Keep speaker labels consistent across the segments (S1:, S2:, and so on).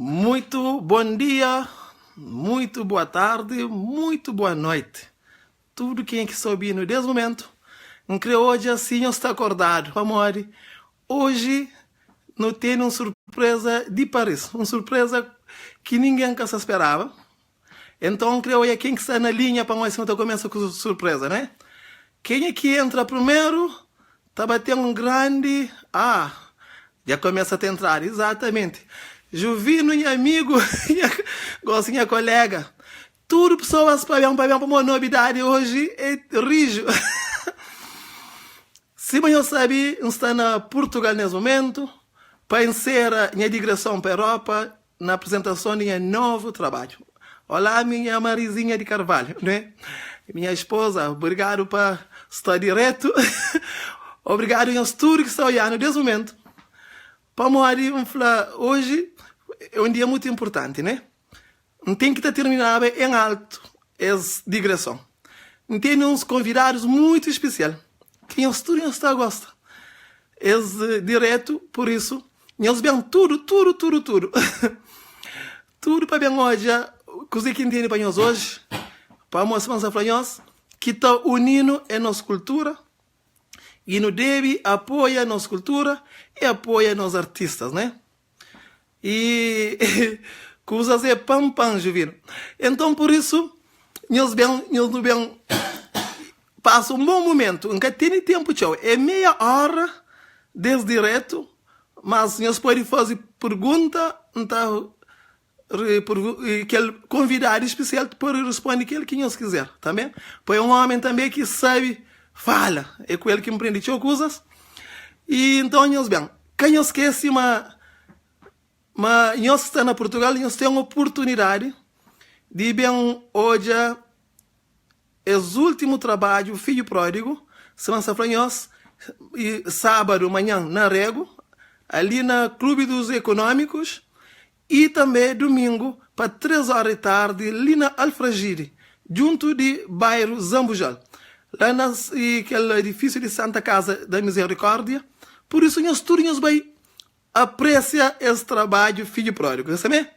S1: Muito bom dia, muito boa tarde, muito boa noite. Tudo quem é que está ouvindo nesse momento, que hoje assim está acordado, amor. Hoje não tem uma surpresa de Paris, uma surpresa que ninguém se esperava. Então, creio que quem está na linha para nós então começa com surpresa, né? Quem é que entra primeiro, está batendo um grande... já começa a entrar, exatamente. Juvino e amigo, minha colega. Tudo pessoas para uma novidade hoje é rijo. Se você sabe, está na Portugal nesse momento, para encerrar minha digressão para a Europa, na apresentação de meu novo trabalho. Olá, minha Marizinha de Carvalho, né? Minha esposa, obrigado por estar direto. Obrigado aos tudo que estão olhando nesse momento. Para morrer, hoje é um dia muito importante, né? Não tem que terminar em alto essa digressão. Tem uns convidados muito especiais. Quem estudam está gosta. Esse direto, por isso, nós vemos tudo. Tudo para bem hoje, coisa que entende para nós hoje, para mostrar para nós que está unindo a nossa cultura e não deve apoiar a nossa cultura e apoia nos artistas, né? E coisas é pam, Juvino. Então, por isso, nós bem passa um bom momento, nunca tem tempo, tchau. É meia hora desde direto, mas nós podemos fazer pergunta, então, aquele convidado especial para responder aquilo que nós quiser, tá bem? Põe um homem também que sabe, fala, é com ele que me prende coisas. E então, nós bem, quem nós esquece, mas nós estamos na Portugal, nós temos uma oportunidade de bem hoje esse último trabalho, Filho Pródigo, se lança para nós, e sábado, amanhã, na Rego, ali na Clube dos Econômicos, e também domingo, para 3 horas da tarde, ali na Alfragide, junto de bairro Zambujal, lá naquele edifício de Santa Casa da Misericórdia. Por isso, nós todos vai apreciar esse trabalho, Filho Pródigo. Sabe?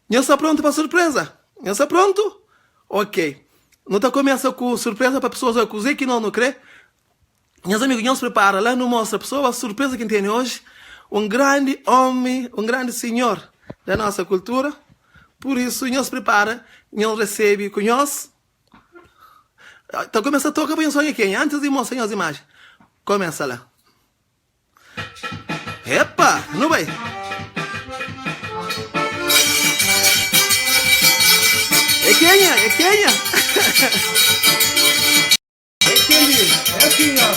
S1: Nós está pronto para a surpresa? Nós está pronto? Ok. Nós começa com surpresa para pessoas que não crê. Meus amigos, nós prepara lá, não mostra a pessoa a surpresa que tem hoje. Um grande homem, um grande senhor da nossa cultura. Por isso, nós prepara, nós recebe com nós. Então, começa a tocar para nós aqui, antes de mostrar as imagens. Começa lá. Epa, não vai. É Kenya. É Kenya, é assim, ó.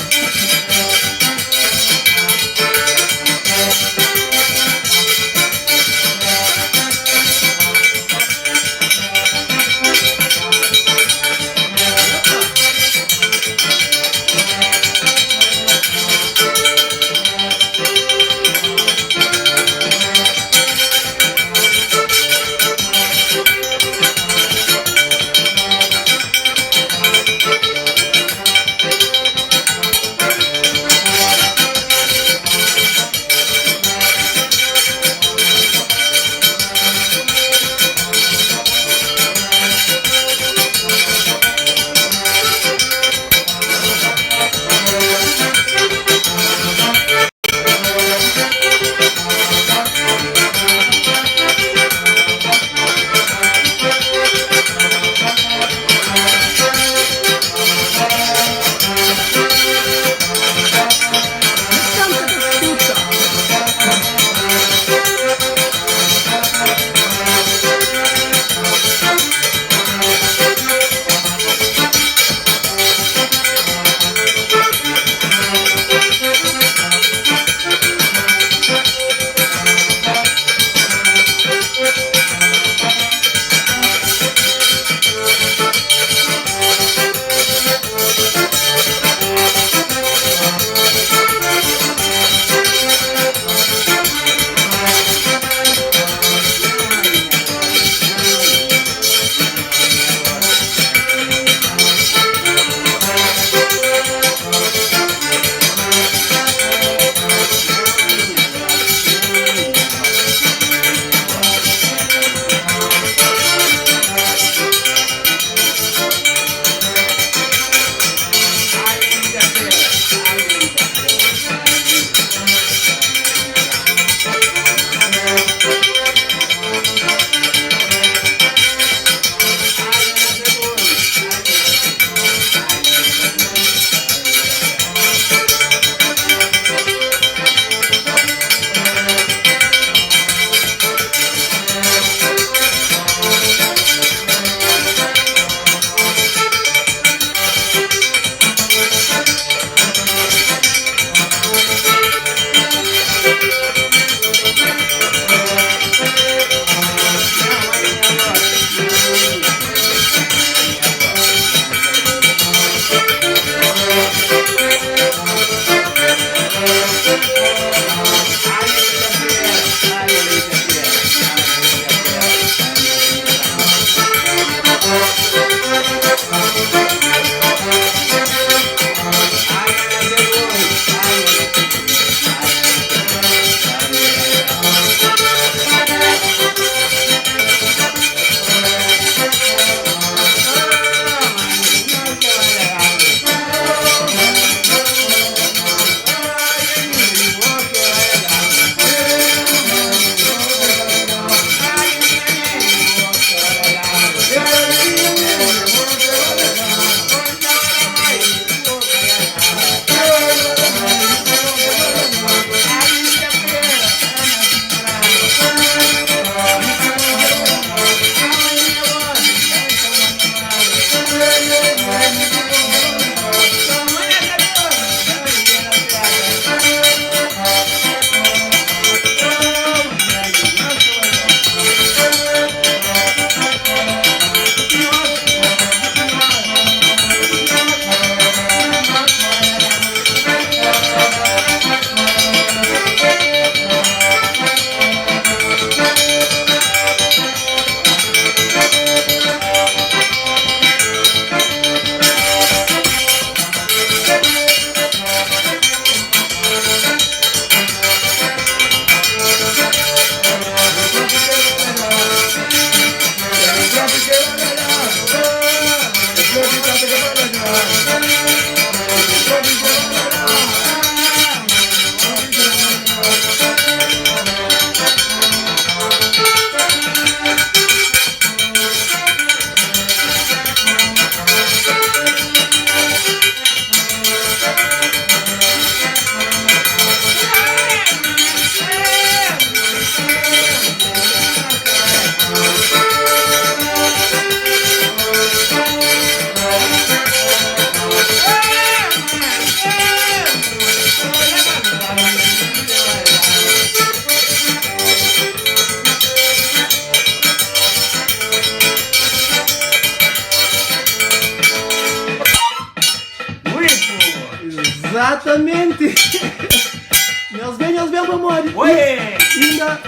S1: Nós bem, amor.
S2: Ué!
S1: Ainda,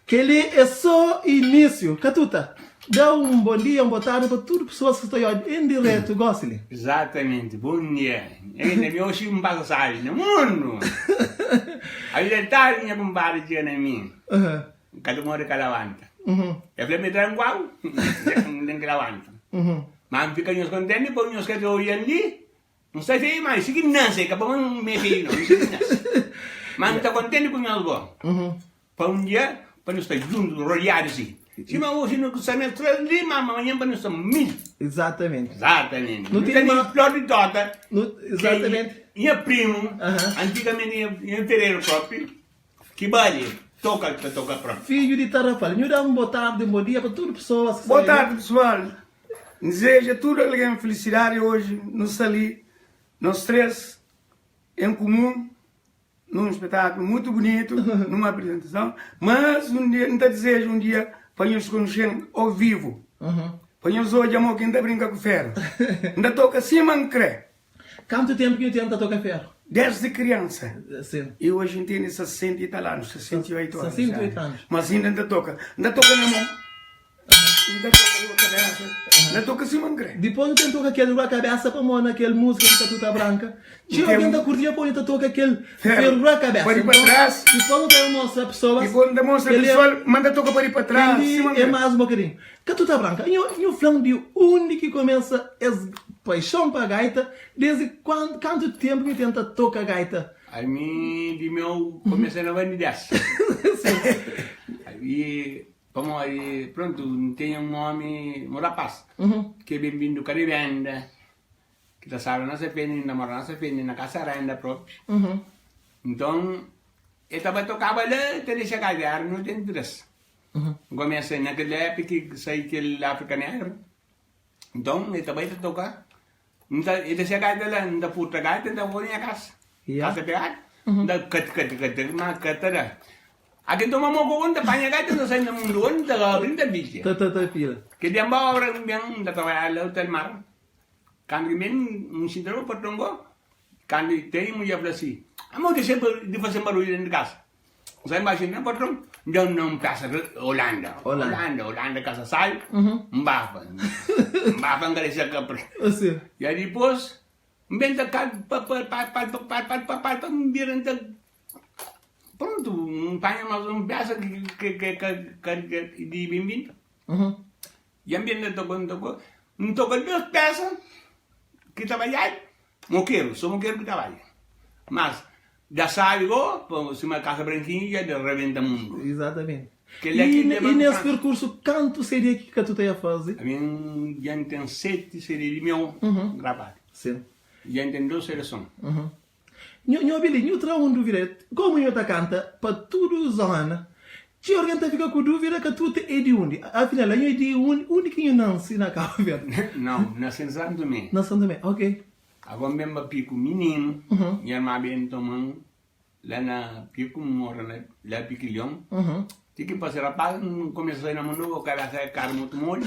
S1: que ele é só início. Catuta, dá um bom dia, uma boa tarde para todas as pessoas que estão em direto, gostem.
S2: Exatamente, bom dia. Ainda me ouço um passagem no mundo. A verdade minha bombada de mim. Cada uma de cada vanta. Eu falei, me tranquilo, nem cada vanta. Mas fica nos contentes, por nos que estou ali. Não sei se é mais, se que não sei, que para me filho, não sei se mas estou contente com nós bom. Para um dia, para nós estar juntos, rodeados assim. Se não hoje não sabemos três lima, amanhã para nós estar mil.
S1: Exatamente.
S2: Exatamente.
S1: Não tem uma
S2: flor de tota.
S1: Exatamente.
S2: Minha primo, antigamente em fevereiro próprio, que vale, toca próprio.
S1: Filho de Tarrafal, me dá uma boa tarde, um bom dia para todas as pessoas que
S3: Boa tarde, pessoal. Desejo a tudo alguém felicidade hoje, nos ali, nós três, em comum, num espetáculo muito bonito, numa apresentação, mas um dia, não te desejo um dia para nos conhecer ao vivo. Para nos hoje, amor, quem está brincando com ferro. Ainda toca assim, mancré.
S1: Quanto tempo que eu tento tocar ferro?
S3: Desde criança.
S1: Sim.
S3: E hoje tenho 60 e tal anos, 68 anos.
S1: 68 anos.
S3: Mas ainda toca. Ainda toca na mão. Ainda toca na cabeça. Ainda toca assim, mancré.
S1: Depois eu tento aquele a cabeça para mão naquele música de Tatuta Branca. Tinha alguém da curtia para eu tocar aquele ferro a cabeça.
S3: Para ir para trás.
S1: Depois eu mostro a pessoa.
S3: E quando demonstra a pessoa, manda tocar para ir para trás.
S1: Ele é mais um bocadinho. Tatuta Branca, eu falo de único que começa essa paixão para a gaita. Desde quanto tempo que tenta tocar gaita?
S2: A mim, de meu, comecei na vanidade. Aí, pronto, tem um homem, um rapaz, que é bem-vindo do Caribenda, que está sabendo na CPN, namorando na CPN, na casa renda própria. Então, ele estava tocando lá, até chegar a no tem interesse. Comecei naquela época que saí aquele africano. Então, ele estava a tocar. Ele chegava lá, não puta gaita, não foi na casa. Casa pegada. Não, cat. Aqui toma moco onde panha gaita, não sai no mundo onde abrindo bicho.
S1: Tata pila.
S2: Que dia mau orang yang dah tahu ala hotel mar. Kan gimen sintra por tongo. Kan tem mulher fala assim. Amo de sempre de fazer barulho dentro de casa. Saya imagina patrão, não passa Holanda casa sai, mbafa enggak bisa kapre. Ya depois, inventa para biranta. Pronto, panha mais peça que de bim. E ambiente tocou duas peças que trabalhar, só moqueiro que trabalha. Mas já sabe, se uma casa branquinha, já rebenta mundo.
S1: Exatamente.
S2: E
S1: nesse percurso, quanto seria que tu ia fazer?
S2: A mim já tem 7 séries de meu gravado.
S1: Sim.
S2: Já tem 2 seleções.
S1: Nho Billy, eu trago uma dúvida. Como eu canta para todos os anos, se alguém fica com dúvida que tu é de onde? Afinal, eu é de onde que eu nasci na Cabo Verde?
S2: Não, nasci em Santo Tomé.
S1: Na Santo Tomé, ok.
S2: Agora mesmo pico menino, minha irmã bem tomando lá na pico mora lá piquilhão. Tinha que passar rapaz, começou a ir na mão, o cara sai caro muito molho.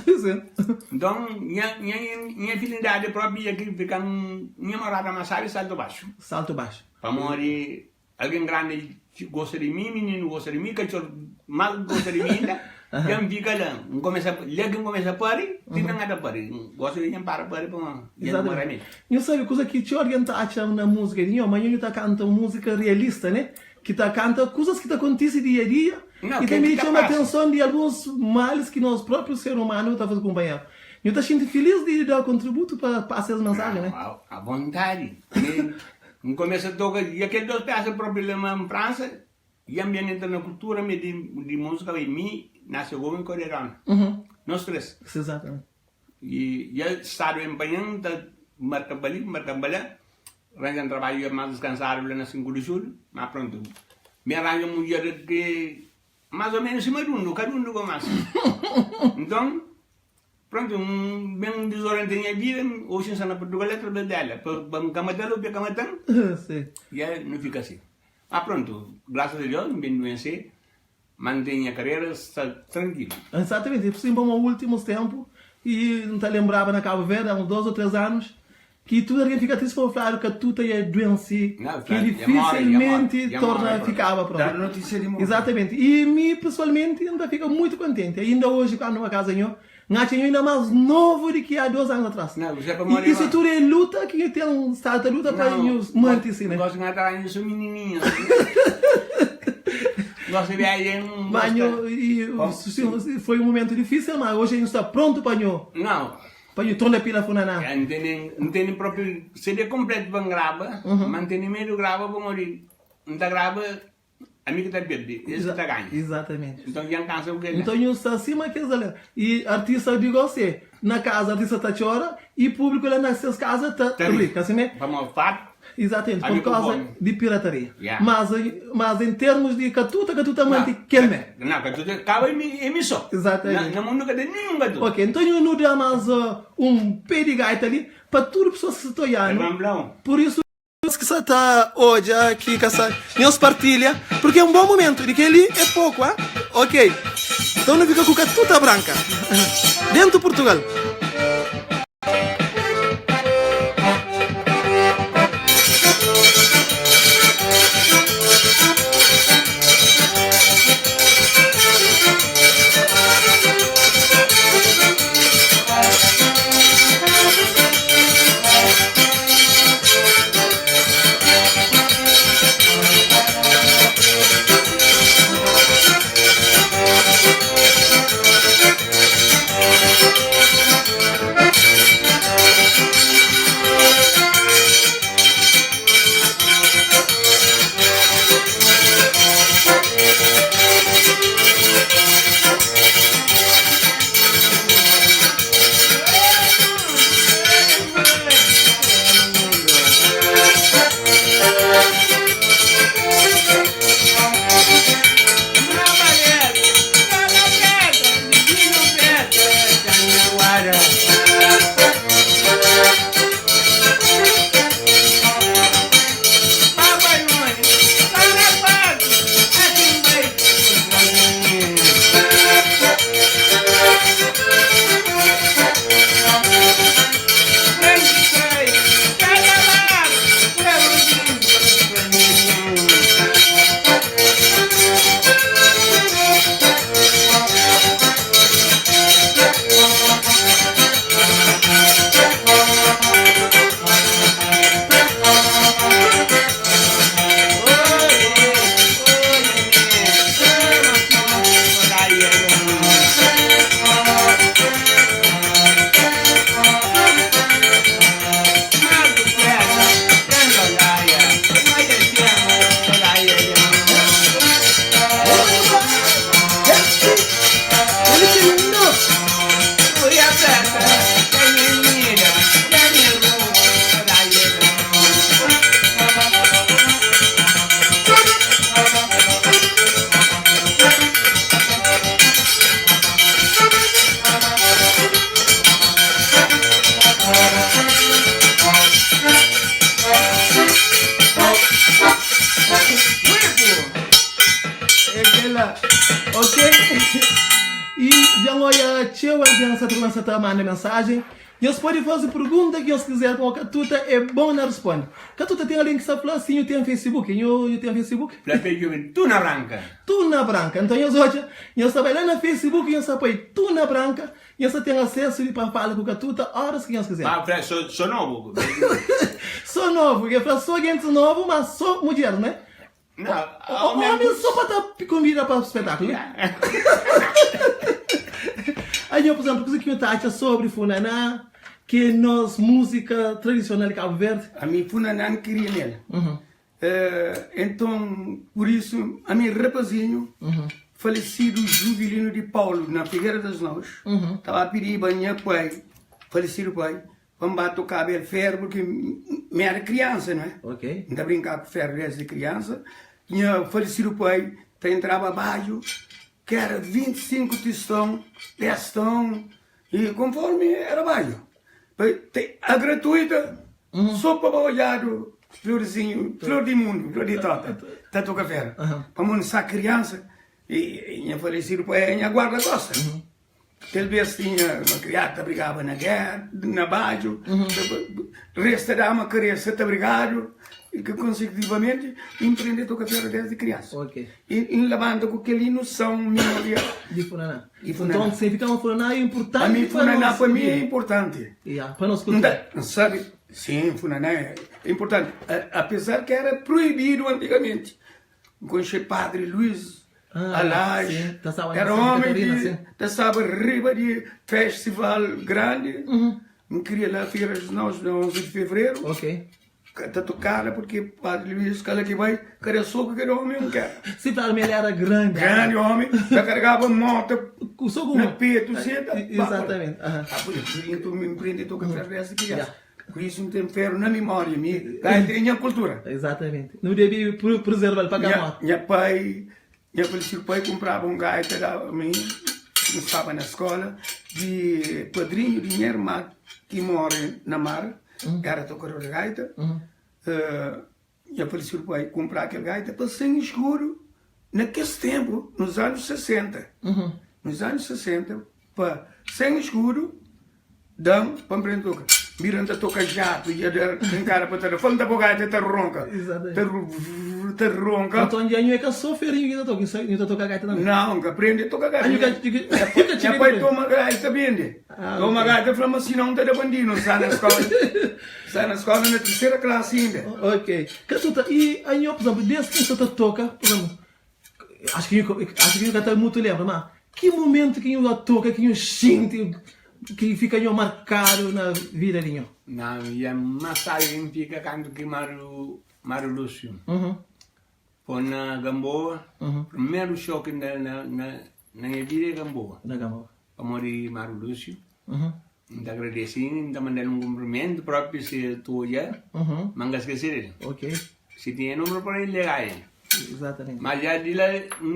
S2: Então, minha afinidade própria que fica minha morada na sala e salto baixo.
S1: Salto baixo.
S2: Para morrer, alguém grande gosta de mim, menino gosta de mim, cachorro mal gosta de mim ainda. Já me fica lá, começa a parir, fica nada parir. Gosto de para parir para
S1: exatamente. Eu sabe coisa que te orienta na música, mas eu tá cantando música realista, né? Que tá cantando coisas que acontecem dia a dia.
S2: Não,
S1: e também chama a atenção de alguns males que nós próprios seres humanos estamos fazendo acompanhar. Eu estou sentindo feliz de dar contributo para passar as mensagens, né?
S2: À vontade. No começo a tocar, e aqueles 2 peças problema em França, e ambiente na cultura de música, e mim, nasceu em coreano. Nós 3.
S1: Exatamente.
S2: E já estado empenhando, marca arranjando trabalho mais descansado na 5 de julho, mas pronto. Me arranjo uma mulher que mais ou menos cima de cada um com mais. Então, pronto, bem desoriente minha vida, hoje está na Portugal, através dela. Para me camatando, já não fica assim. Mas pronto, graças a Deus, bem doente, mantenho a carreira, está tranquilo.
S1: Exatamente, por exemplo, nos últimos tempos, e não te lembrava na Cabo Verde, há uns 2 ou 3 anos, que tudo alguém fica triste por falar que tudo é doença,
S2: Não,
S1: que
S2: é
S1: dificilmente
S2: morre,
S1: torna
S2: pronto.
S1: ficava
S3: Dá
S1: pronto.
S3: notícia de morte.
S1: Exatamente. E mim, pessoalmente, ainda fico muito contente. Ainda hoje, quando numa casa eu ainda mais novo do que há 2 anos atrás.
S2: Não, você é para morrer.
S1: E isso tudo é luta, que tem um estado de luta para nos manter, assim, né?
S2: Gosto de matar ainda, sou menininho. Gosto de ver aí um...
S1: Mas foi um momento difícil, mas hoje a gente está pronto para
S2: Não.
S1: tornar a pila funaná.
S2: Não tem próprio CD completo para gravar, mas tem meio grava para morrer. Não está grava, a mim que está perdido, esse está ganho.
S1: Exatamente.
S2: Então já cansa o que
S1: Então eu estou acima que eles e artista de você, na casa artista está chora e público lá nas suas casas está rico, assim né?
S2: Vamos fato.
S1: Exatamente, por
S2: Amigo
S1: causa
S2: bom.
S1: de pirataria.
S2: Yeah.
S1: Mas em termos de catuta mante queime.
S2: Não, que tu acaba emissão.
S1: Exatamente.
S2: Não mundo que tem nenhum gato.
S1: Ok, então eu não dou mais pé de gaita ali para tudo pessoas que estão olhando. Por isso que você está hoje aqui, que essa nos partilha, porque é um bom momento, de que ele é pouco, ok? Então não fica com catuta branca. Dentro de Portugal. Ok? E já olha, tio, você está mandando mensagem. E eles podem fazer pergunta que eles quiserem, com a Catuta é bom na responde. Catuta tem alguém que está falando assim, eu tenho Facebook, eu tenho Facebook.
S2: Tu na branca.
S1: Tu na branca. Então eles hoje, eles estão lá no Facebook e eles apoiam tu na branca. E eles têm acesso para falar com a Catuta horas que eles quiserem.
S2: Ah, Fred, sou novo.
S1: Sou novo, porque eu sou gente novo, mas sou mulher, né?
S2: Não,
S1: O homem só para estar convidado para o espetáculo. Aí eu, por exemplo, coisa que eu acho sobre Funaná, que nós música tradicional de Cabo Verde.
S3: A minha Funaná não queria nele. Então, por isso, a minha rapazinho, falecido Jubilino de Paulo, na Figueira das Nós, estava a pedir a minha pai, falecido pai, para me tocar cabelo ferro, porque me era criança, não é?
S1: Ok.
S3: Ainda brincar com ferro desde criança. Tinha falecido pai, entrava abaixo, que era 25 tostão, 10 tão, e conforme era baixo. A gratuita, só para olhar o florzinho, flor de mundo, flor de tota, tatu café. Para montar criança, e tinha falecido pai, tinha guarda-costa. talvez tinha uma criada brigava na guerra, na baixo, resta da uma criança tá brigado, e que consecutivamente empreender toda a carreira desde criança.
S1: Ok.
S3: E levando com aquela noção memória.
S1: De Funaná.
S3: De Funaná.
S1: Então, significa uma Funaná é importante.
S3: A mim, Funaná para mim é
S1: vida.
S3: importante.
S1: Yeah, para nós
S3: Não
S1: cultura.
S3: dá, sabe? Sim, Funaná é importante. Apesar que era proibido antigamente. Com esse padre Luiz Alage,
S1: sim, tá sabendo,
S3: era
S1: Santa
S3: homem
S1: Catarina, sim.
S3: que estava arriba de festival grande. Não queria lá feira dos nós, no 11 de fevereiro.
S1: Ok.
S3: Está tocada porque padre Luiz, cara que vai, cara soco que era homem, não quer.
S1: Simplesmente ele era grande.
S3: Grande homem, já carregava moto.
S1: O seu
S3: Na peito,
S1: Exatamente. Aham.
S3: Por isso, então me empreende toda a carreira de criança.
S1: Yeah.
S3: Por isso não tem ferro na memória, tem a cultura.
S1: Exatamente. Não devia preservar para
S3: Minha
S1: cá.
S3: minha falecido pai comprava um gaita da mim, que estava na escola, de padrinho de minha irmã, que mora na mar, era tocador de gaita. Minha falecido pai comprar aquele gaita para sem escuro, naquele tempo, nos anos 60. Nos anos 60, para sem escuro, dão para aprender a tocar. Miranda toca jato, e tem cara para telefone, da bogata, está ronca. Está ronca.
S1: Então, já não é que só ferinho que está tocando gaita também.
S3: Não, que aprende a tocar gaita.
S1: Minha
S3: pai toma gaita, vende. Toma gaita, fala, mas se não está de bandido, sai na escola. Sai na escola na terceira classe ainda.
S1: Ok. E aí, por exemplo, desde que você toca, por exemplo, acho que eu até muito lembro, mas que momento que eu toca, que eu sinto, que fica marcado na vida de eu?
S2: Não, e a massagem fica quando que Maru Lúcio. Foi na Gamboa, primeiro choque na minha vida é Gamboa.
S1: Na Gamboa.
S2: Para morrer Maru Lúcio. Ainda agradeci, ainda mandei um cumprimento próprio se tu olhar, mas não esquecer ele.
S1: Ok.
S2: Se tinha número para ele ligar ele.
S1: Exatamente.
S2: Mas já de lá,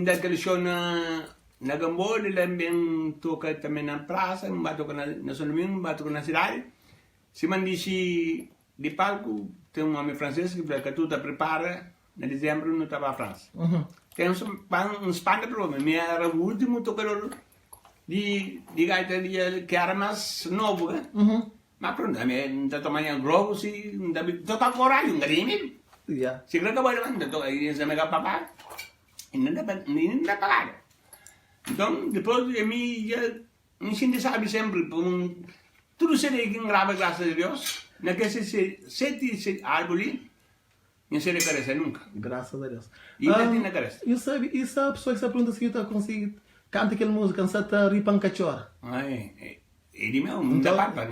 S2: daquele show na Gamboa, ele também toca também na praça, não vai tocar na São Domingo, não vai tocar na cidade. Se me disse de palco, tem um homem francês que fala que tu te prepara, em dezembro não estava a França. Tem um espanto para mim, mas era o último tocador de gaita que era mais novo, né? Mas pronto, não está tomando globo, se não está com horário, não tem
S1: Yeah.
S2: se creo que voy a levantar, aí se me vai pagar, e não dá pagar. Então, depois de mim, a gente sabe sempre, tudo seria que grava, graças a Deus, naqueles 7 árvores, não se recarece nunca.
S1: Graças a Deus.
S2: E ainda tem na cabeça.
S1: E a pessoa que se pergunta se está conseguindo canta aquela música, não está ripan cachorra.
S2: Ele mesmo, não dá para.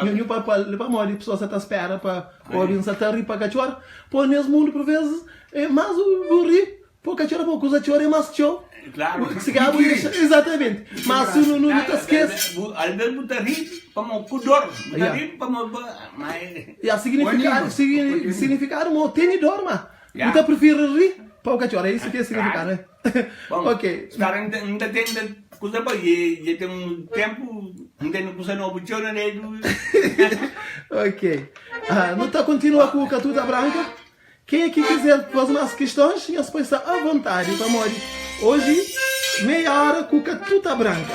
S1: Meu pai para morrer, a pessoa está à espera para ouvir, não está ripan cachorra. Por nesse mundo, por vezes, é mais o burri, por cachorra, por coisa cachorra é mais tchau.
S2: Claro.
S1: Exatamente. Mas se não te esquece.
S2: Às vezes você ri para o pudor, você ri para
S1: significar um tenidor, mas você prefere rir para o cachorro, é isso que é significar, né? Ok.
S2: Sekarang não tem coisa boa, já tem um tempo, não tem coisa nova, né?
S1: Ok. Não está continua com o Catuta Branca? Quem aqui quiser fazer mais questões, nós pode estar à vontade para morrer. Hoje, meia hora com Catuta Branca.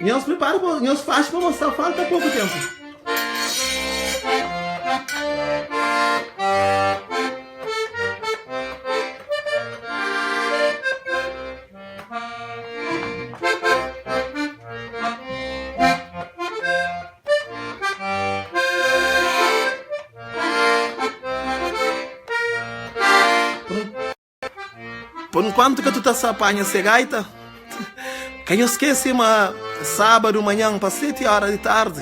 S1: Nós preparamos, nós fazemos para mostrar, falta pouco tempo. Por enquanto que tu tá apanhando essa gaita, quem esquece uma sábado manhã para 7 horas da tarde,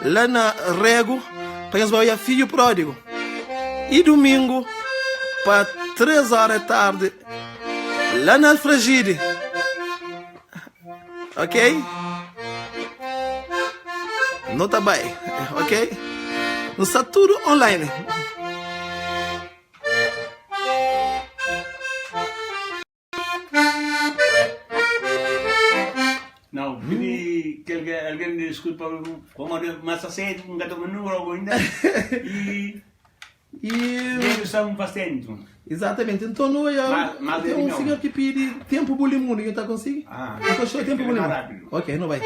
S1: lá na Rego, para nós vai a Filho Pródigo. E domingo, para 3 horas da tarde, lá na Alfragide. Ok? Não tá bem, ok? Não está tudo online.
S2: Não, pedi que alguém desculpa, como mais cedo, não estou com número ainda, e eles são bastante.
S1: Exatamente, então não é tem um senhor que pede tempo bulimundo, não está conseguindo?
S2: Ah,
S1: não tempo bulimundo.
S2: rápido.
S1: Ok, não vai.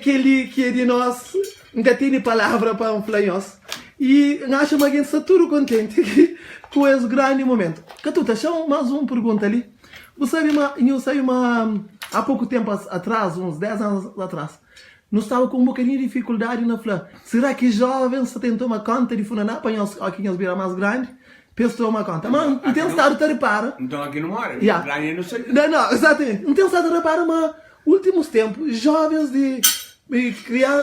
S1: que de nós nunca tem palavra para falar nós. E acho que a gente está tudo contente com esse grande momento. Catuta, só mais uma pergunta ali. Você sabe há pouco tempo atrás, uns 10 anos atrás, nós estávamos com um bocadinho de dificuldade na falar. Será que jovens se tentam uma conta de funaná para nós aqui em Asbira mais grande? Pensou uma conta. Mas não tem estado de repara.
S2: Então aqui não mora.
S1: Yeah.
S2: Não sei.
S1: Não, exatamente. Não tem estado de repara, mas últimos tempos, jovens de criar,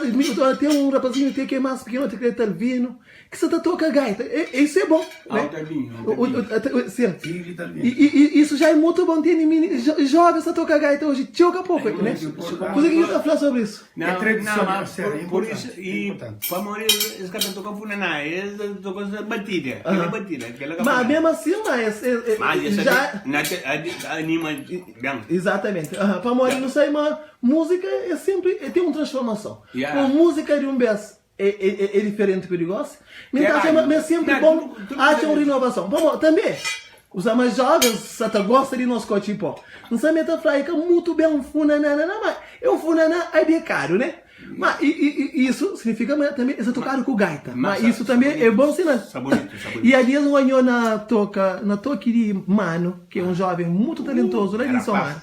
S1: tem um rapazinho que é mais pequeno, que é Talvino, que se toca gaita. Isso é bom. Né? Sim. E isso já é muito bom. Tem jovens que tocam gaita hoje. Choca pouco, né? Você que está falar sobre isso?
S3: É tradicional, sério,
S2: por isso, e para morrer, eles cantam tocam funaná, eles tocam batida, aquela batida.
S1: Mas mesmo assim, já...
S2: Anima bem.
S1: Exatamente. Para morrer, não sei, mas música é sempre, tem uma transformação. A música de vez é diferente do que eu gosto, mas é sempre bom achar uma renovação. Vamos, também, os mais jovens só gostam de nós cochipó. Não sabe a falar que é muito bem um funaná, mas é um funaná é de caro, né? Mas isso significa também é tocar com gaita. Mas isso também é bom sinal. E ali um ano na toque de Mano, que é um jovem muito talentoso lá em São Paulo.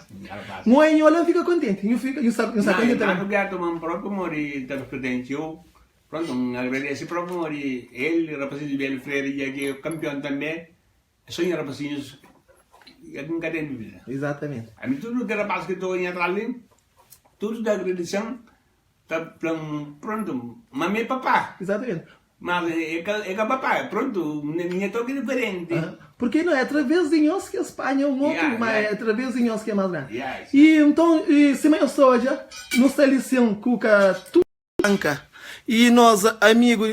S1: Um ano ela fica contente. Eu sabe
S2: também. Eu próprio mori da presente eu. Pronto, agradeço próprio mori ele, rapazinho de Belo Freire, que é campeão também. Sonho rapazinhos. Nunca tem dúvida.
S1: Exatamente.
S2: A mim tudo que rapaz que estou em atrás, tudo da agradecendo. Pronto, mas meu papá.
S1: Exatamente.
S2: Mas é que papá, pronto, minha toque é diferente.
S1: Porque não é através de nós que a Espanha é um outro, mas é através de nós que é mais grande.
S2: Yes.
S1: E então, se eu soja, nos selecção cuca tudo branca. E nós, amigos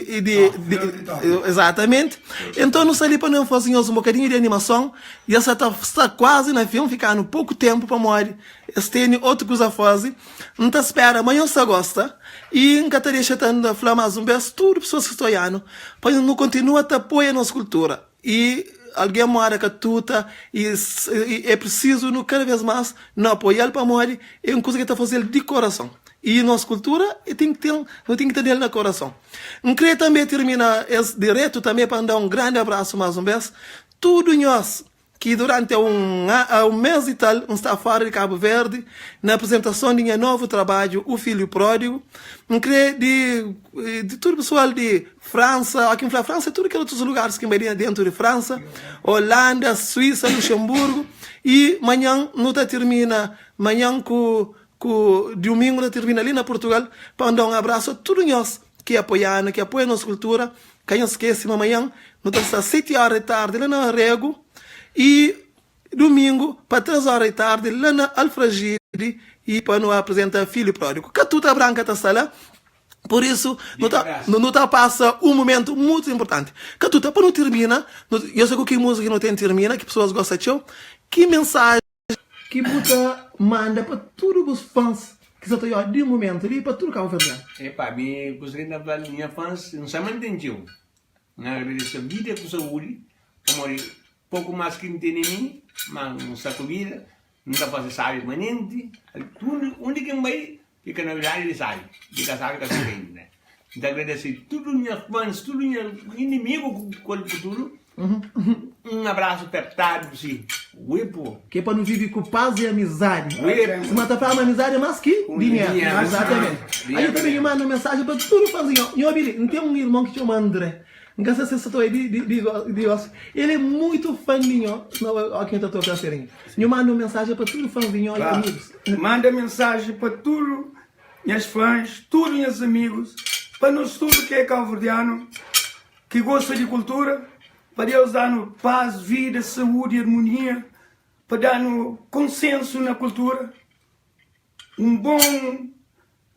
S1: exatamente. Então, nós ali para não fazer um bocadinho de animação. E essa está quase na filme, ficando pouco tempo para morrer. Este tem outra coisa a fazer. Não te espera, amanhã você gosta. E não te deixa tanto falar mais um beijo. Tudo pessoas que estão aí. Para não continuar a apoiar a nossa cultura. E alguém mora com a tuta. E é preciso, cada vez mais, não apoiar para morrer. É uma coisa que está fazendo de coração. E nossa cultura tem que ter ele no coração. Eu queria também terminar esse direto também para dar um grande abraço mais uma vez. Tudo nós que durante um mês e tal está fora de Cabo Verde na apresentação de meu novo trabalho, O Filho Pródigo. Eu queria de todo o pessoal de França, aqui em França, tudo aqueles outros lugares que vai dentro de França, Holanda, Suíça, Luxemburgo. E amanhã não termina, amanhã domingo na termina ali na Portugal para dar um abraço a todos nós que apoiam a nossa cultura. Que não esquece, amanhã nós estamos às 7 horas da tarde lá na Rego e domingo para 3 horas da tarde lá na Alfragide e para nos apresentar Filho Pródigo. Que tudo branca está lá. Por isso, não passa um momento muito importante. Que tudo para não termina, eu sei que música não tem termina, que pessoas gostam de que mensagem que você manda para todos os fãs que estão aí de um momento ali, para tudo que eu vou fazer.
S2: Para mim, gostaria de falar minha fãs, não se mantém. Agradeço a vida com saúde, como pouco mais que tem em mim, mas não está com vida, não está fazendo sábio permanente, tudo, onde quem vai, fica na verdade de sábio, fica sábio que está bem, né? Então agradeço a todos os meus fãs, todos os meus inimigos com o futuro. Um abraço apertado para si. Uipo.
S1: Que é para não viver com paz e amizade. Se mata para amizade é mais que dinheiro. Exatamente. Aí eu também mando uma mensagem para todo fãzinho. Não tem um irmão que chama André. Não sei se estou aí de osso. Ele é muito fã de mim. Aqui está a tua feirinha. Eu mando uma mensagem para todo fãzinho e amigos.
S3: Manda mensagem para todos meus fãs, todos meus amigos, para nós tudo que é cabo-verdiano, que gosta de cultura. Para Deus dar-nos paz, vida, saúde e harmonia. Para dar-nos consenso na cultura. Um bom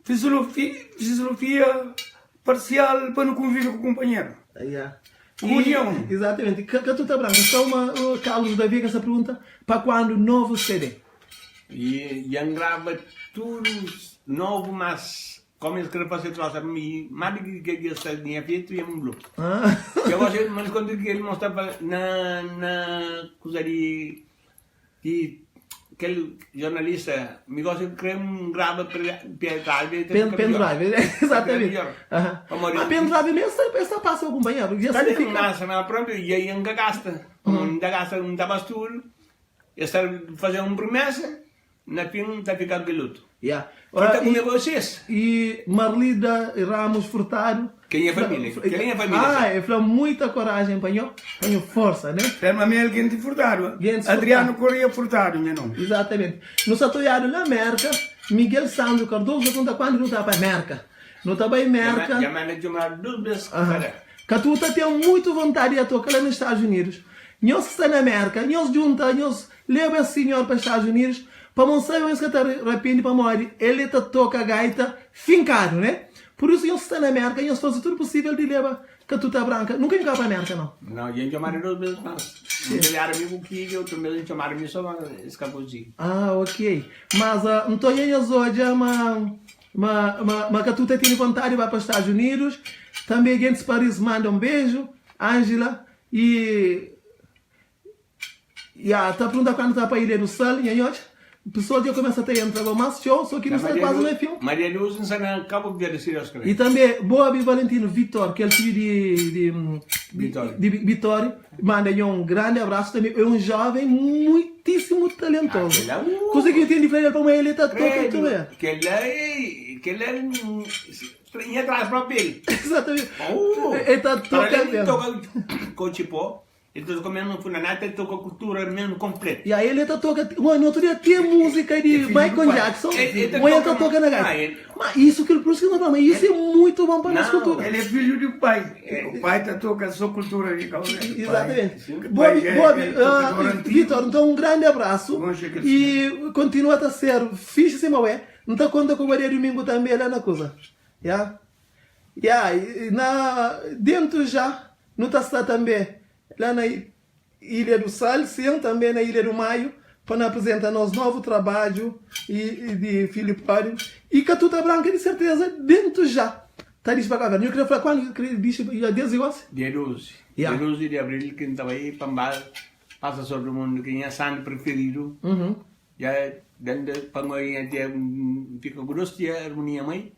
S3: fisiologia parcial para não conviver com o companheiro. União.
S1: Exatamente. Catuta Branca, só o Carlos Davi com essa pergunta. Para quando novo CD?
S2: E grava tudo novo, mas... Como eu escrevo para você trouxe mais do que ele tinha feito e é um bloco. Eu gosto, mas quando ele mostrava na coisa de aquele jornalista, me gosta de criar grava pendrive.
S1: Pendrive, exatamente.
S2: Melhor.
S1: Aham.
S2: Vamos
S1: Mas pendrive mesmo, essa passa ao companheiro. E
S2: Está
S1: assim
S2: de
S1: fica.
S2: massa, mas pronto, e aí ainda gasta. Ainda gasta, não dá bastura. E está fazer uma promessa, na fim está ficando de luto.
S1: Yeah.
S2: Então, como negócios?
S1: E Marlida Ramos Furtado.
S2: Quem é família? Quem é família?
S1: Ah, é falou muita coragem, panhou força, né?
S3: Ferma Mel Gente Furtado.
S1: Gente
S3: Adriano Correia Furtado, meu nome.
S1: Exatamente. Nos atuaram na América, Miguel Sandro Cardoso conta quando não está para a América. Não está para a América.
S2: Já me chamar 2 vezes.
S1: Catuta tem muito vontade de tocar lá nos Estados Unidos. Nós está na América, nós junta, nós leva esse senhor para os Estados Unidos para mostrar que está repente para morrer. Ele está toca gaita fincado, né? Por isso nós está na América, nós fazemos tudo possível de levar Catuta Branca. Nunca ir para a América, não.
S2: Não, já chamaram 2 vezes mais. Ele era amigo que outro mês chamaram-me só escapouzinho.
S1: Ah, ok. Mas então nós hoje mas Catuta tem vontade de ir para os Estados Unidos. Também a gente de Paris manda um beijo, Ângela, e está pronta quando está para a Ilha do Sal, e hoje o pessoal já começa a ter entrado mais show, só que não sai quase no filme.
S2: Maria Luz ensina Cabo Verde, Sirius.
S1: E também, boa Valentino Vitor, que é o filho de Vitória, manda um grande abraço também, é um jovem muitíssimo talentoso. Coisa que eu tenho de falar para ele, está tocando também.
S2: Que ele é ia atrás para ele.
S1: Exatamente. Ele está tocando.
S2: Ele toca com o tipo. Ele está comendo no funanata, ele toca cultura mesmo completa.
S1: E aí ele está tocando. No outro dia tem música de Michael Jackson. Ele está tocando a gaita. Mas isso que por isso que não fala, mas isso é muito bom para a nossa cultura.
S3: Ele é filho do pai. O pai está tocando só cultura de causa.
S1: Exatamente. Vitor, então um grande abraço. E continua a ser fixe sem maué. Não está conta com o Maria Domingo também lá na coisa. Dentro já, não está também. Lá na Ilha do Sal, sim, também na Ilha do Maio, para apresentar nosso novo trabalho de Filipário. E Catuta Branca, de certeza, dentro já. Está disponível. Eu queria falar quando disse, dia 10 e 11?
S2: Dia 12. Dia 12 de abril, que estava aí, passa sobre o mundo, que é sangue preferido. Já, dentro, para nós, fica grosso de harmonia, mãe.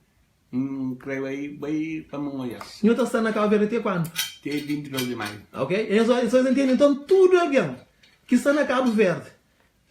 S2: Creio aí, vai para Mongoiás.
S1: E outra está na Cabo Verde até quando?
S2: Até 22 de maio.
S1: Ok? Eles entendem, então, tudo alguém que está na Cabo Verde,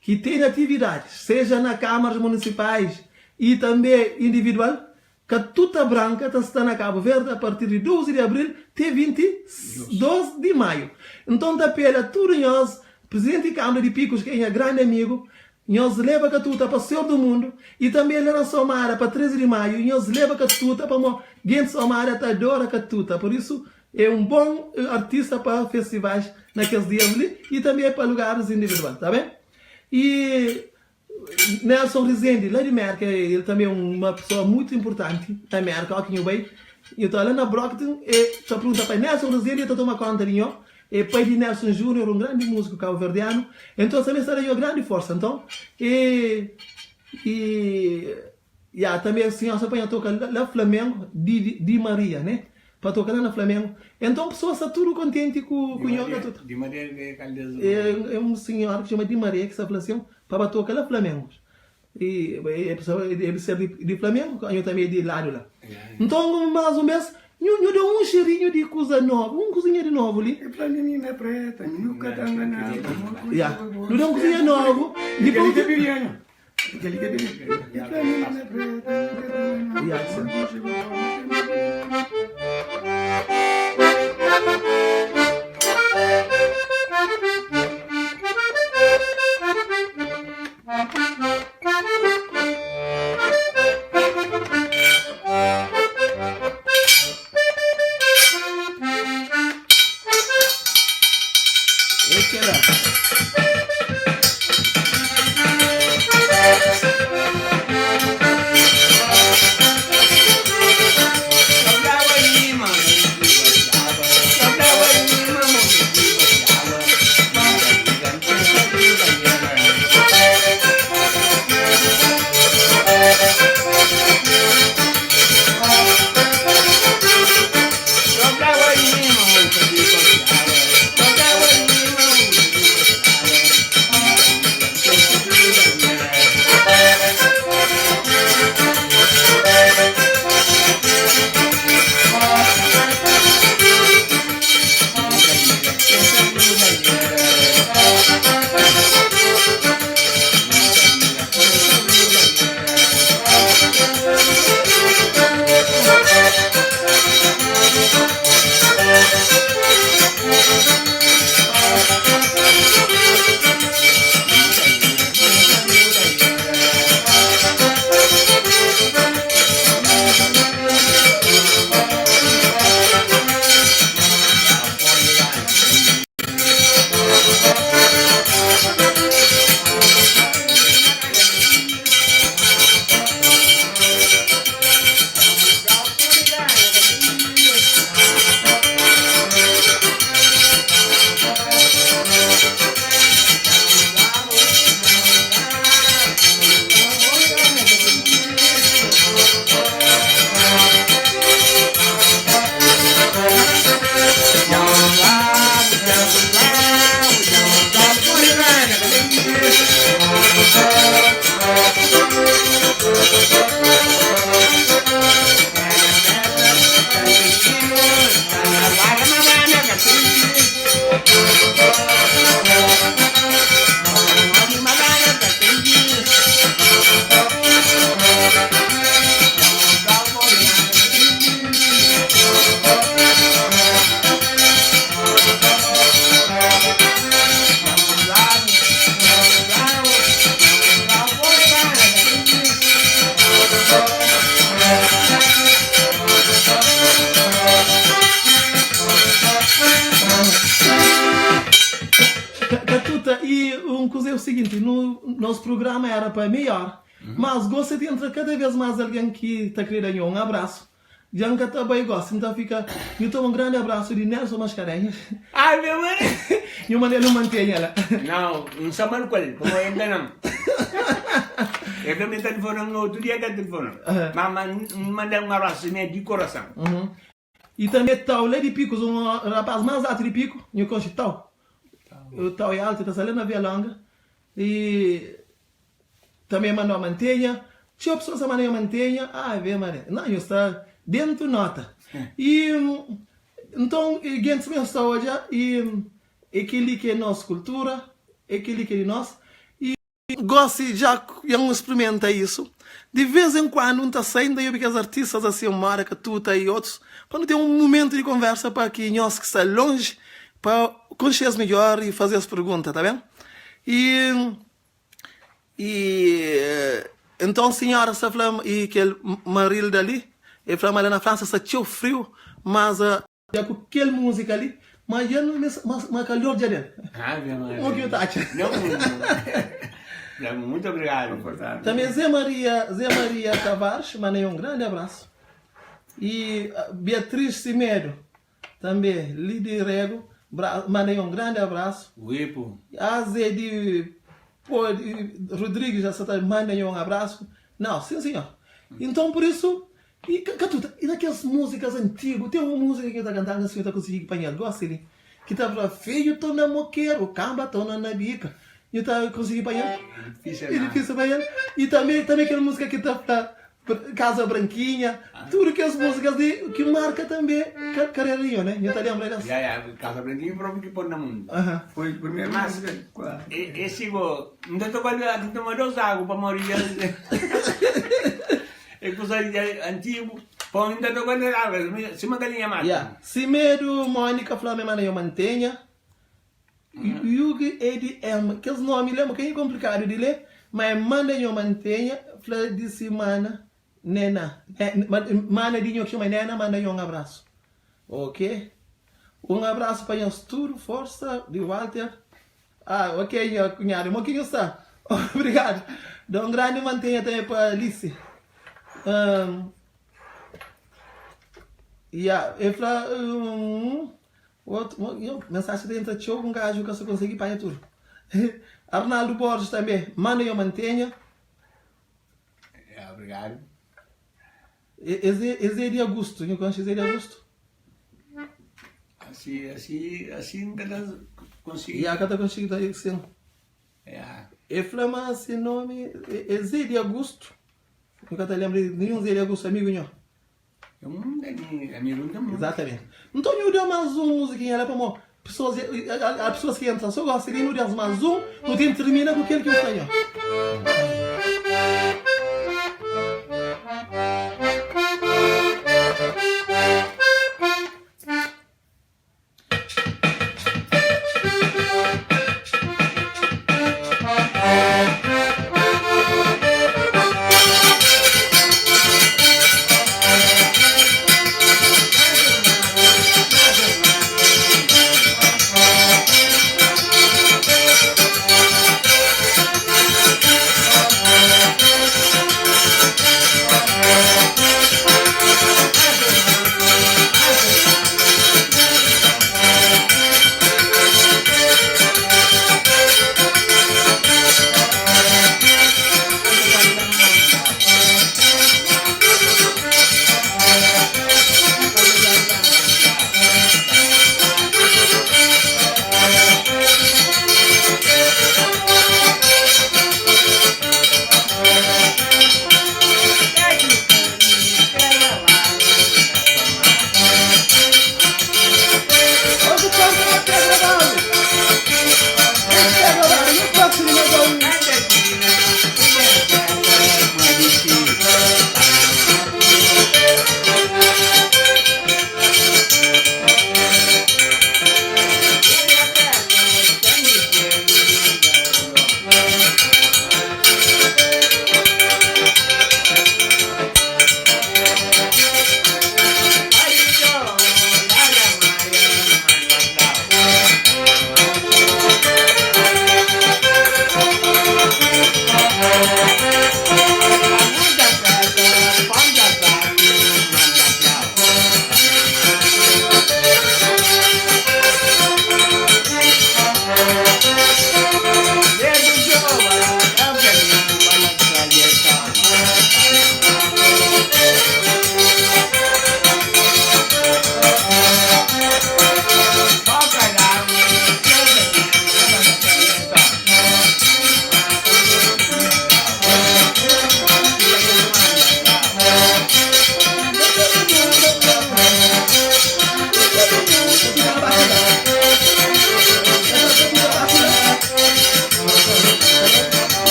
S1: que tem atividades, seja na câmaras municipais e também individual, Catuta Branca está na Cabo Verde a partir de 12 de abril até 22 de maio. Então, da pela tudo nós, presidente de Câmara de Picos, que é grande amigo, nós leva Catuta para o Senhor do Mundo e também lá na Somara para 13 de maio e nós leva Catuta para o gente Somara está adora Catuta, por isso é um bom artista para festivais naqueles dias ali e também para lugares individuais, tá bem? E Nelson Rezende, lá de América, ele também é uma pessoa muito importante na América, aqui no Bay. Eu estou lá na Brockton e estou perguntando para Nelson Rezende, eu estou conta de nós. E pai de Nelson Júnior, um grande músico cabo-verdiano, então também está aí uma grande força, então, também assim, a senhora toca lá Flamengo, de Maria, né, para tocar lá na Flamengo, então a pessoa está tudo contente com o
S2: de Maria de Caldeira.
S1: É um senhor que chama de Maria, que está assim, para tocar lá Flamengo, e a pessoa deve ser de Flamengo, eu também de lado lá, então mais ou menos, eu dou um cheirinho de coisa nova, uma coisinha de novo ali.
S3: É para menina preta, nunca está enganado.
S1: Eu dou uma coisinha nova.
S3: Depois de biryani. É para menina preta, nunca está enganado.
S1: Catuta, e um coisa é o seguinte, no nosso programa era para melhor, mas gosta de entrar cada vez mais alguém que está querendo um abraço. Já nunca também gosta, então fica. Então um grande abraço de Nelson Mascarenhas.
S2: Ai, meu mano!
S1: E uma dele mantém ela.
S2: Não sabe qual, como ainda não. Eu me telefono no outro dia que telefono. Mas manda um abraço de coração.
S1: E também tal, lá de Picos, um rapaz mais alto de Pico, e o coche tal. O tal é alto, está saindo na Via Longa. E também mandou a mantenha. Tinha pessoas que mandam a mantenha. Ah, vê, Maria. Não, eu está dentro nota. E então, gente me está hoje e aquele que é nossa cultura, aquele que é de nós. E gosto já não experimenta isso. De vez em quando, não está saindo aí, porque os artistas assim, Mara, Catuta e outros, quando tem um momento de conversa para que nós que está longe, para conhecer melhor e fazer as perguntas, tá bem? Então, senhora, está falando, e aquele marido dali, ele falou ali na França, está tão frio, mas com aquela música ali, mas já não é calor de dentro.
S2: Ah, minha mãe.
S1: O que eu tacho?
S2: Não, muito obrigado.
S1: Também Zé Maria Tavares, mandei um grande abraço. E Beatriz Cimedo, também, Lidia Rego, mandei um grande abraço.
S2: Uipo.
S1: A Zé de Rodrigues, já está, mandei um abraço. Não, sim, senhor. Então, por isso, e naquelas músicas antigas, tem uma música que está cantando, assim, está conseguindo apanhar, gosta de que está falando, feio, estou na moqueira, o camba, estou na bica. E está conseguindo apanhar. É difícil apanhar. E também aquela música que está Casa Branquinha, tudo que as músicas que marca também carreirinha, né? Eu te lembro dessa.
S2: Casa Branquinha próprio que põe no mundo.
S3: Foi a primeira música.
S2: Esse go, não estou falando, tomar dois águas para morir. É coisa antigo. Pô, ainda estou falando água, se uma galinha mata.
S1: Cimedo, Mônica, Flamengo, eu mantenha. Yugi, Edi, aqueles nomes, lembra que é complicado de ler, mas manda eu mantenha, Flávia de semana. Nena, mana dinho que chama Nena, manda um abraço. Ok? Um abraço para nós tudo, força, de Walter. Ah, ok, minha cunhada, mas quem está? Obrigado. Dá um grande mantenha também para Alice. Mensagem dentro de um gajo que você consegue para tudo. Arnaldo Borges também, manda eu mantenha.
S2: Obrigado.
S1: Esse de Augusto, não conhece esse de Augusto?
S2: Assim, cada consegui.
S1: E a cada consegui daí sim. E flama esse nome, esse de Augusto. Nunca te lembro de nenhum Zé de Augusto, amigo meu.
S2: É um amigo também.
S1: Exatamente. Então eu dei mais uma musiquinha lá para mim. As pessoas que entram, só gostam de dar mais um, no tempo termina com aquele que eu tenho.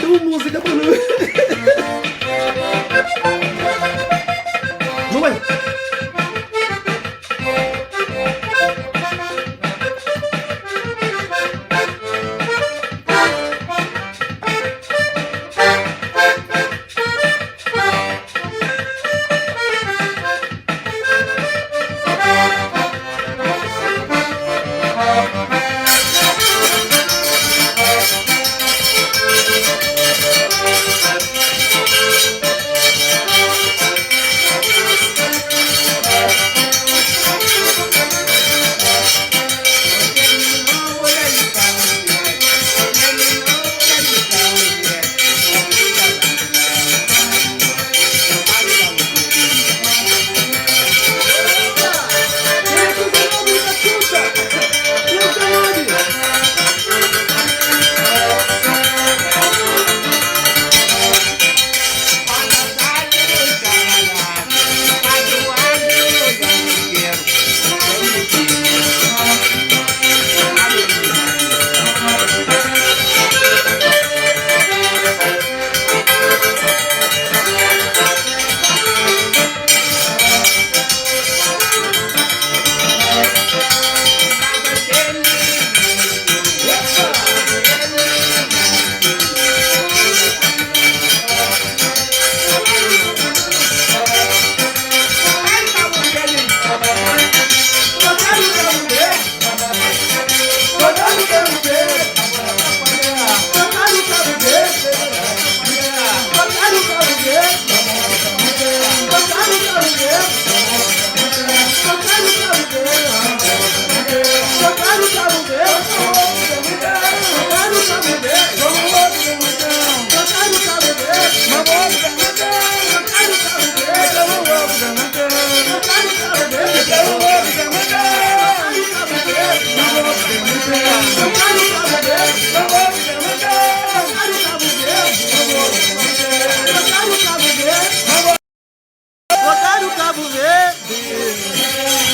S1: uma música para nós. Não vai.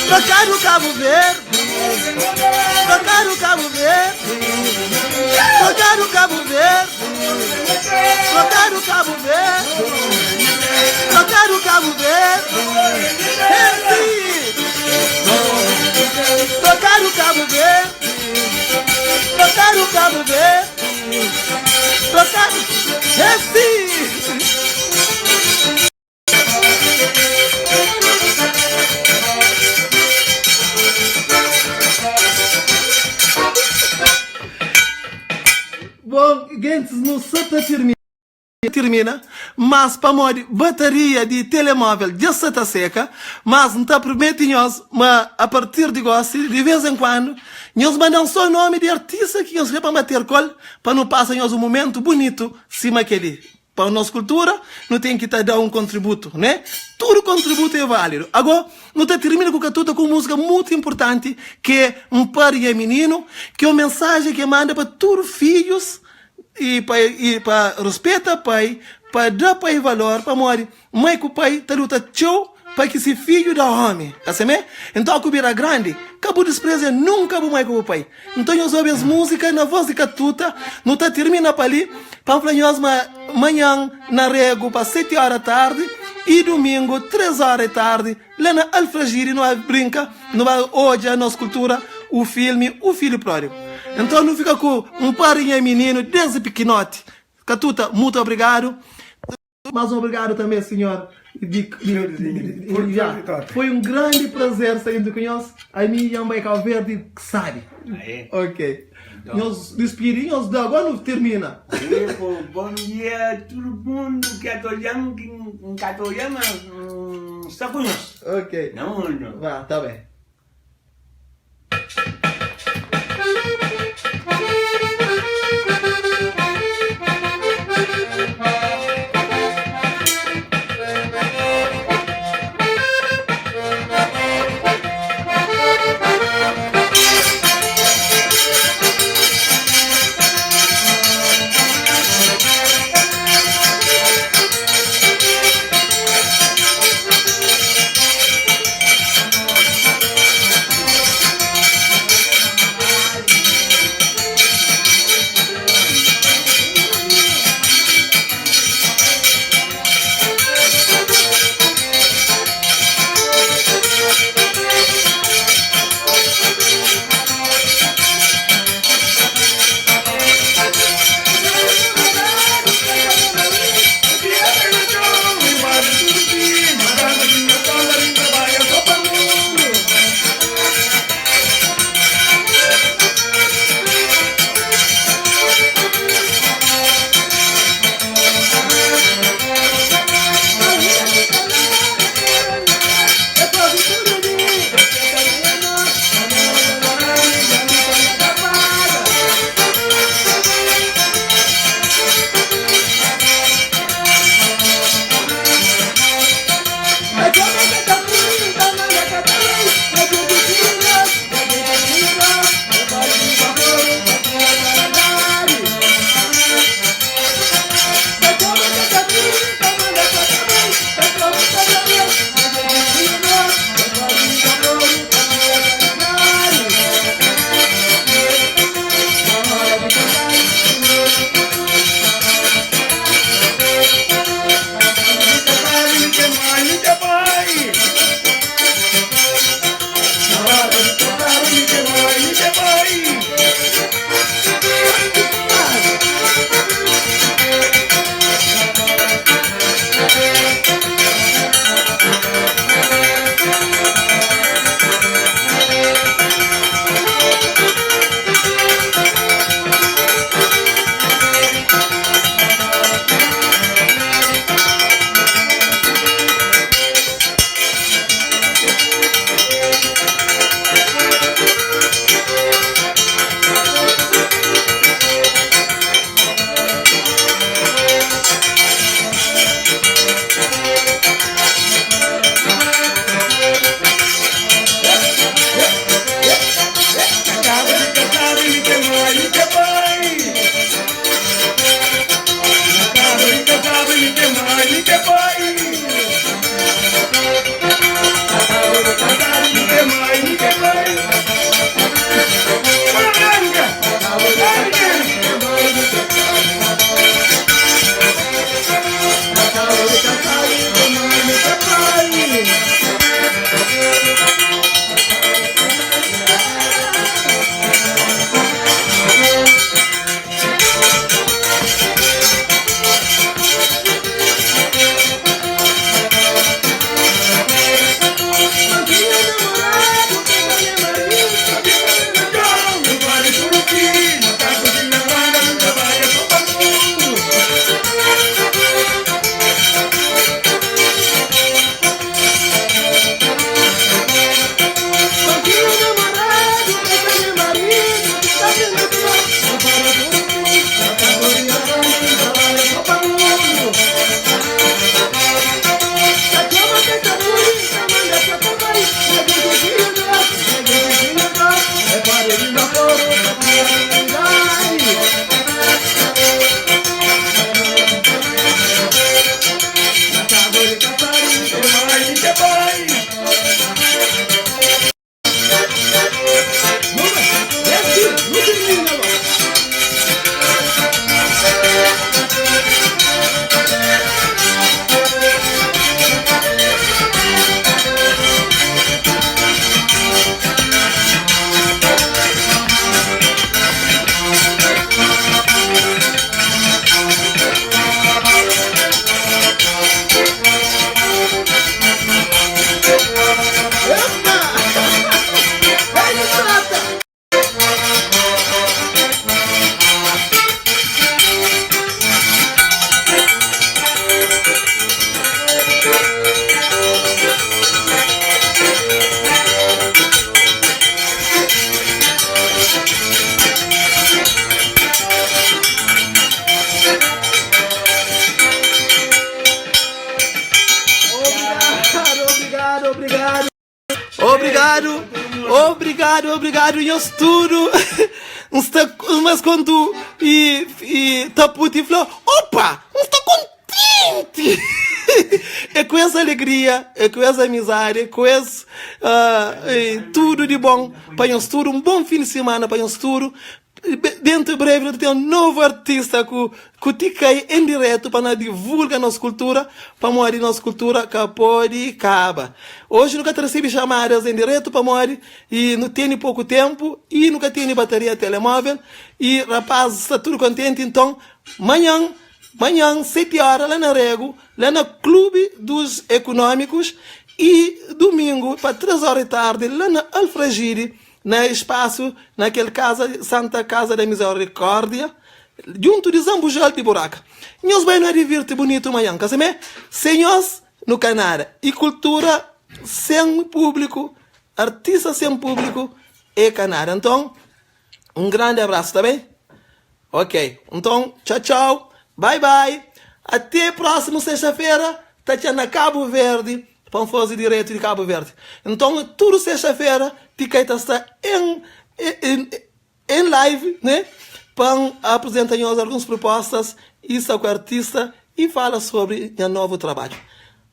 S1: Tocar no Cabo Verde, tocar no Cabo Verde, tocar no Cabo Verde, tocar no Cabo Verde, tocar no Cabo Verde, tocar no Cabo Verde, tocar no Cabo Verde, tocar Bom, gente, não se termina, mas para morrer bateria de telemóvel já se está seca, mas não está prometendo, mas a partir de agora, de vez em quando, nós mandamos só o nome de artista que nós queremos para bater col, para não passar um momento bonito, cima aquele. Para a nossa cultura, não tem que dar um contributo, né? Todo contributo é válido. Agora, não termina com música muito importante, que é um par de menino, que é uma mensagem que manda para todos os filhos, e para respeitar o pai, para dar pai valor, para morrer. Mãe que o pai está lutando para que esse filho da homem, assim, então a cobira grande, cabo despreza nunca o mãe com o pai. Então eu ouço as músicas na voz de catuta, não está termina para ali, para falar manhã na rego para 7 horas da tarde e domingo 3 horas da tarde, lá na Alfragiri, não brinca, não vai hoje a nossa cultura, o filme, o filho pródigo. Então não fica com um parinho menino desde pequenote. Catuta, muito obrigado. Mas obrigado também, senhor. Foi um grande prazer saindo com nós. A minha mãe Cabo Verde sabe. Ok. Então, nós despedimos, agora não termina.
S2: Bom dia a todo mundo que atoyama está com nós.
S1: Ok.
S2: Não.
S1: Tá bem. obrigado. Obrigado, Nhosturo. Mas quando Taputi falou, opa, não está contente. É com essa alegria, é com essa amizade, com esse tudo de bom para Nhosturo, um bom fim de semana para Nhosturo. Dentro de breve, tem um novo artista que tica em direto para divulgar nossa cultura, para mostrar nossa cultura que pode acabar. Hoje nunca recebe chamadas em direto para mostrar e não tem pouco tempo e nunca tem bateria telemóvel e rapaz está tudo contente. Então amanhã 7 horas lá na Rego, lá no Clube dos Econômicos e domingo para 3 horas da tarde lá na Alfragide, no espaço, naquele casa, Santa Casa da Misericórdia, junto de Zambujal de Buraca. Nós vamos nos divertir bonito amanhã, casamento? Senhores no Canadá. E cultura sem público, artista sem público é Canadá. Então, um grande abraço, tá bem? Ok. Então, tchau. Bye, bye. Até próxima sexta-feira, Tatiana Cabo Verde, para fazer direto de Cabo Verde. Então, tudo sexta-feira, Ticaita está em live, né? Para apresentar algumas propostas, isso com o artista e fala sobre o novo trabalho.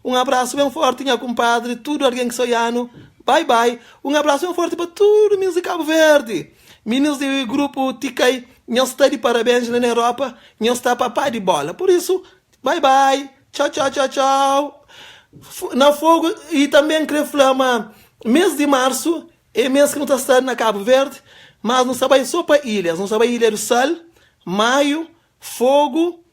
S1: Um abraço bem forte, minha compadre, tudo alguém que soiano. Bye, bye. Um abraço bem forte para tudo, meninos de Cabo Verde. Meninos do grupo Ticai, nós está de parabéns na Europa, nós está papai de bola. Por isso, bye, bye. Tchau. Na fogo, e também queria falar, mês de março, é mês que não está na Cabo Verde, mas não sabe só para ilhas, não sabe Ilha do Sal, Maio, Fogo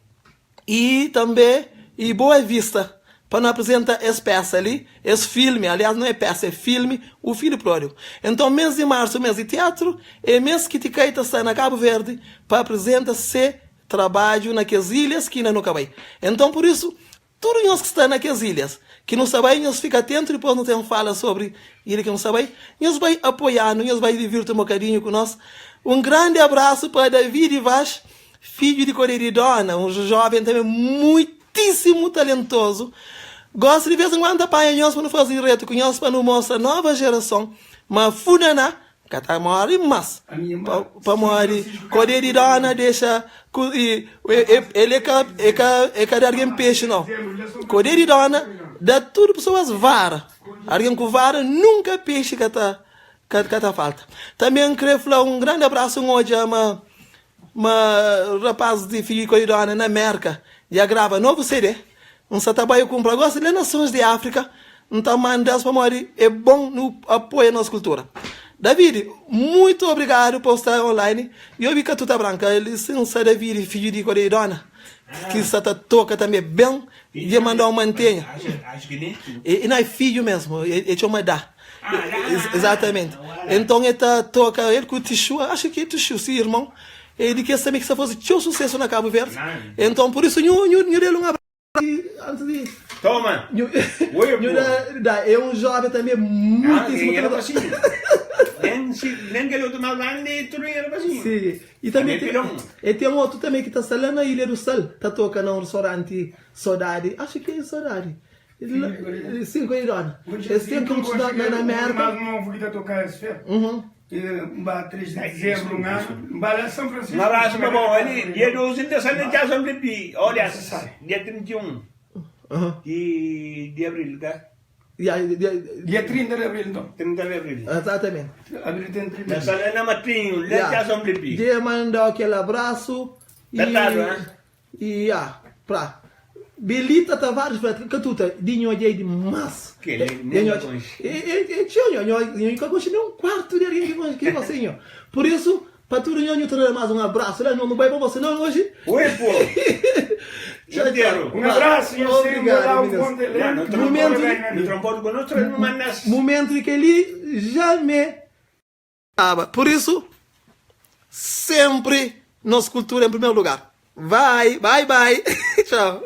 S1: e também e Boa Vista, para não apresentar essa peça ali, esse filme, aliás não é peça, é filme, o Filho Pródigo. Então mês de março, mês de teatro, é mês que Ticaita está na Cabo Verde para apresentar esse trabalho naquelas ilhas que ainda não acabei. Então por isso, todos nós que estão naquelas ilhas, que não sabem, nós ficamos atentos e depois não tem fala sobre ele que não sabem, nós vai apoiar, nós vai divertir um bocadinho com nós. Um grande abraço para David Vaz, filho de Coreridona, um jovem também muitíssimo talentoso. Gosto de vez em quando apanhar nós para não fazer direto com nós, para não mostrar a nova geração, mas Funana, que está morrendo, mas para morrer, Coreridona deixa, ele é cada alguém peixe, não. Coreridona dá tudo pessoas vara. Alguém com vara nunca peixe que tá falta. Também queria falar um grande abraço hoje a uma rapaz de filho de Coreridona na América. Já grava novo CD. Um trabalho com gosta de nações de África. Então mandamos para morrer. É bom no apoio à nossa cultura. David, muito obrigado por estar online. Eu vi que tu tá branca. Ele se não sabe David, filho de Coreidona, que está toca também bem. E mandou uma mantenha.
S2: Acho que nem.
S1: E não é filho mesmo. Ele chama da. Exatamente. Então ele toca. Ele com o Tichu. Acho que é Tichu, sim, irmão. Ele quer saber que você fosse teu sucesso na Cabo Verde. Então por isso, eu dei um abraço. Antes de.
S2: Toma!
S1: É um jovem também muitíssimo
S2: talentoso. Nem que ele outro mal grande, tudo era assim.
S1: Sim. E também tem um outro também que está lá na Ilha do Sal. Está tocando num restaurante Saudade. Acho que é Saudade. Sim, Coreidona. Eles têm como estudar na América.
S3: Mas não vou tocar esse filme. 3 de dezembro, São Francisco.
S2: Um abraço, meu bom. Dia 12 de dezembro já são de olha, dia 31 de abril, tá?
S3: Dia 30 de abril, então.
S2: 30 de abril.
S1: Exatamente.
S3: Abril tem 30.
S2: Na sala na Matrinho, já são de pi.
S1: Dia mandar aquele abraço. E pra Belita Tavares, que tu tá, dinho de mas.
S2: Que ele nem conhece.
S1: E tinha um quarto de alguém que você. Por isso, para tudo eu te mais um abraço. Não vai para você não hoje.
S2: Oi, pô.
S3: Um abraço e
S1: obrigado. Momento que ele jamais estava. Por isso, sempre nossa cultura em primeiro lugar. Bye. Tchau.